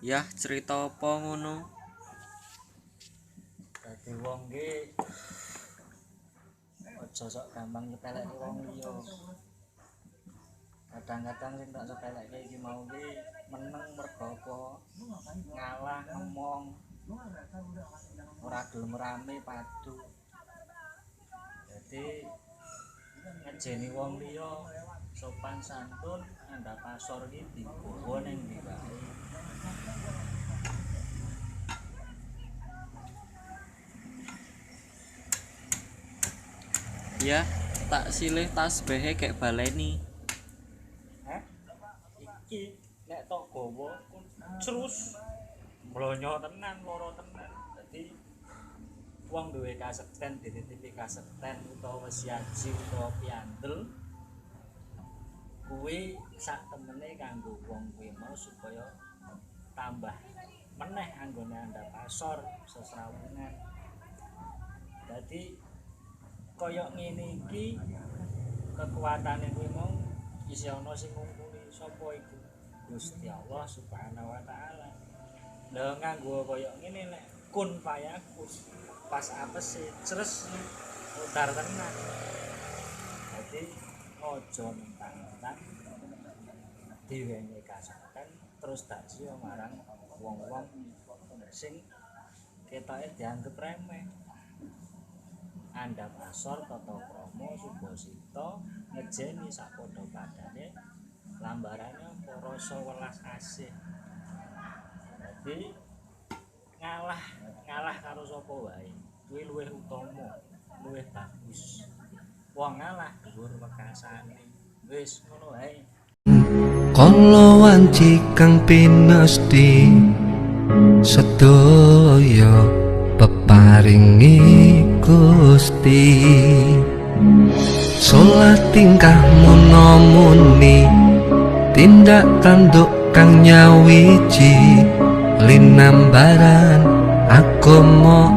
Yah cerita apa ngono? Dadi wong ki aja sok gampang nyepeleki wong liya. Kadang-kadang sing tak sepeleki iki mau ki meneng mergo apa? Ngalah ngomong. Ora gelem rame padu. Jadi ngejeni wong liya sopan santun andhap asor iki digawa ning ndi wae. Yah tak silih tasbehe kek baleni. Hah? Iki nek tok gawa crus mlonyo tenan, loro tenan. Dadi wong duwe kasekten dititipi kasekten utawa siaji utawa piandel kuwi sak temene kanggo wong kuwi mau supaya tambah meneh anggone andhap asor sesrawungan. Dadi kaya ngene iki kekuatane kuwi mau isih ana sing ngungkuli sapa iku Gusti Allah Subhanahu wa taala. Lah nganggo kaya ngene nek kun fayakun pas apese cres utar tenan. Dadi aja mentang-mentang diwengi kasekten terus tak sia marang wong-wong sing ketoke dianggep remeh. Andhap asor tata krama subasita ngejeni sapadha padane lambarane apa rasa welas asih. Dadi ngalah karo sapa wae kuwi luwih utama, luwih bagus. Wong ngalah dhuwur wekasane. Wis ngono wae. Kala wanci kang pinesti sedaya peparingi Gusti salat tingkah munomuni tindak tanduk kang nyawiji linambaran agama